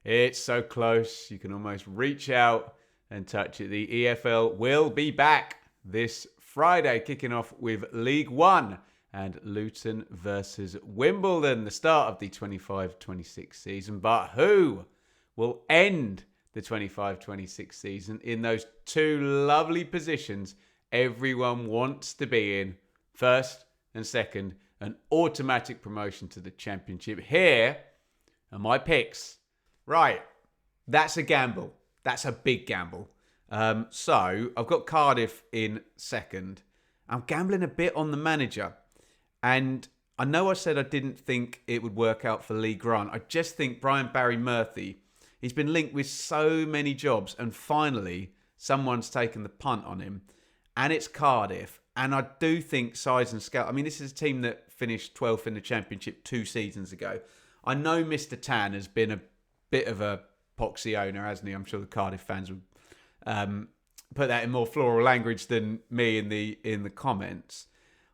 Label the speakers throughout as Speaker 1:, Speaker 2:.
Speaker 1: It's so close. You can almost reach out and touch it. The EFL will be back this Friday, kicking off with League One and Luton versus Wimbledon, the start of the 25-26 season. But who will end the 25-26 season in those two lovely positions everyone wants to be in? First and second, an automatic promotion to the Championship. Here are my picks. Right, that's a gamble. That's a big gamble. So I've got Cardiff in second. I'm gambling a bit on the manager. And I know I said I didn't think it would work out for Lee Grant. I just think Brian Barry Murphy, he's been linked with so many jobs. And finally, someone's taken the punt on him. And it's Cardiff. And I do think size and scale. I mean, this is a team that finished 12th in the Championship 2 seasons ago. I know Mr. Tan has been a bit of a poxy owner, hasn't he? I'm sure the Cardiff fans would put that in more floral language than me in the comments.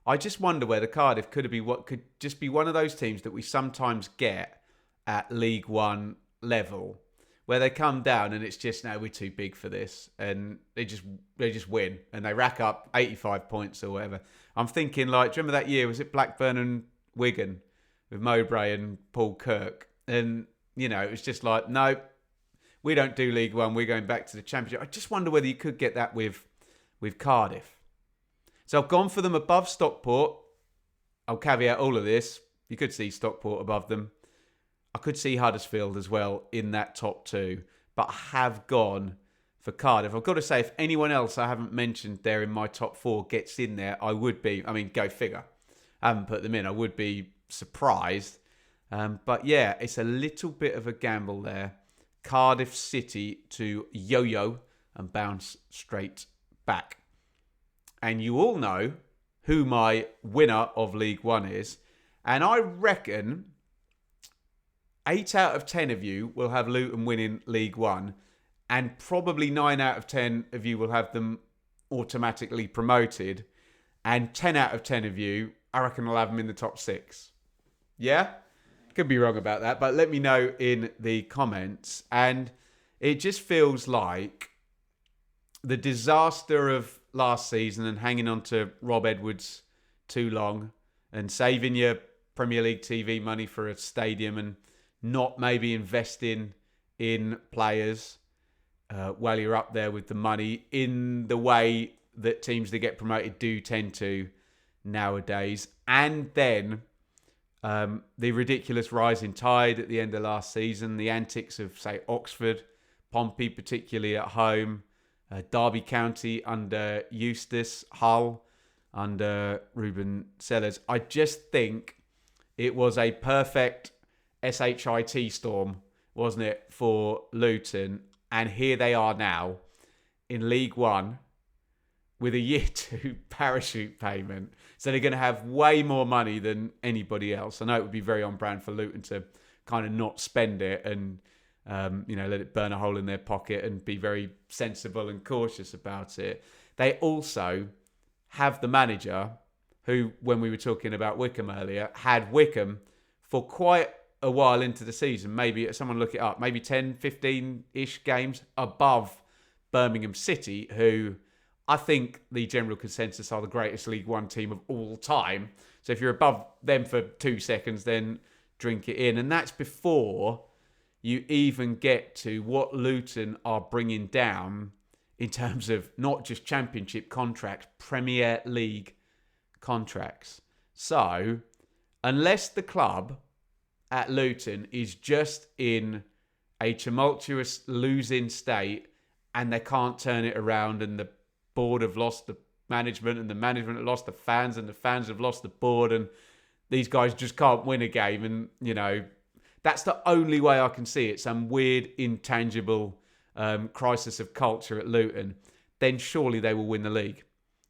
Speaker 1: I just wonder whether Cardiff could just be one of those teams that we sometimes get at League One level, where they come down and it's just, no, we're too big for this, and they just win and they rack up 85 points or whatever. I'm thinking, like, do you remember that year? Was it Blackburn and Wigan with Mowbray and Paul Kirk? And you know, it was just like, no, we don't do League One. We're going back to the Championship. I just wonder whether you could get that with Cardiff. So I've gone for them above Stockport. I'll caveat all of this. You could see Stockport above them. I could see Huddersfield as well in that top two. But I have gone for Cardiff. I've got to say, if anyone else I haven't mentioned there in my top four gets in there, I would be, I mean, go figure. I haven't put them in. I would be surprised. But yeah, it's a little bit of a gamble there. Cardiff City to yo-yo and bounce straight back. And you all know who my winner of League One is. And I reckon 8 out of 10 of you will have Luton winning League One. And probably 9 out of 10 of you will have them automatically promoted. And 10 out of 10 of you, I reckon, will have them in the top 6. Yeah? Could be wrong about that, but let me know in the comments. And it just feels like the disaster of last season and hanging on to Rob Edwards too long and saving your Premier League TV money for a stadium and not maybe investing in players while you're up there with the money in the way that teams that get promoted do tend to nowadays. And then the ridiculous rising tide at the end of last season, the antics of, say, Oxford, Pompey, particularly at home, Derby County under Eustace, Hull under Ruben Sellers. I just think it was a perfect SHIT storm, wasn't it, for Luton? And here they are now in League One with a year 2 parachute payment. So they're going to have way more money than anybody else. I know it would be very on brand for Luton to kind of not spend it and, let it burn a hole in their pocket and be very sensible and cautious about it. They also have the manager who, when we were talking about Wickham earlier, had Wickham for quite a while into the season. Maybe, someone look it up, maybe 10, 15-ish games above Birmingham City, who I think the general consensus are the greatest League One team of all time. So if you're above them for 2 seconds, then drink it in. And that's before you even get to what Luton are bringing down in terms of not just Championship contracts, Premier League contracts. So unless the club at Luton is just in a tumultuous losing state and they can't turn it around and the board have lost the management and the management have lost the fans and the fans have lost the board and these guys just can't win a game, and that's the only way I can see it, some weird intangible crisis of culture at Luton, then surely they will win the league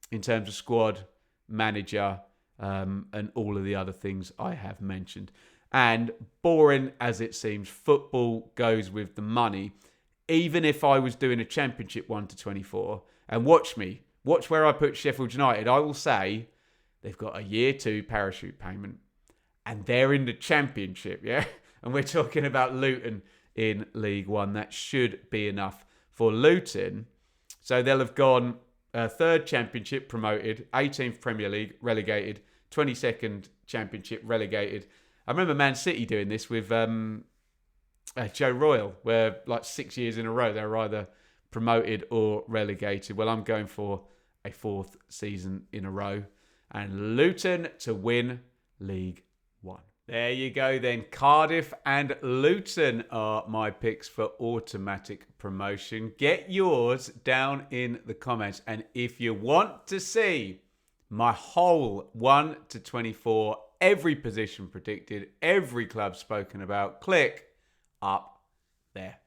Speaker 1: in terms of squad, manager, and all of the other things I have mentioned. And boring as it seems, football goes with the money. Even if I was doing a Championship 1-24, and watch where I put Sheffield United, I will say they've got a year 2 parachute payment and they're in the Championship, yeah? And we're talking about Luton in League One. That should be enough for Luton. So they'll have gone 3rd Championship promoted, 18th Premier League relegated, 22nd Championship relegated. I remember Man City doing this with Joe Royle, where like 6 years in a row they were either promoted or relegated. Well, I'm going for a 4th season in a row, and Luton to win League One. There you go then. Cardiff and Luton are my picks for automatic promotion. Get yours down in the comments. And if you want to see my whole 1 to 24, every position predicted, every club spoken about, click up there.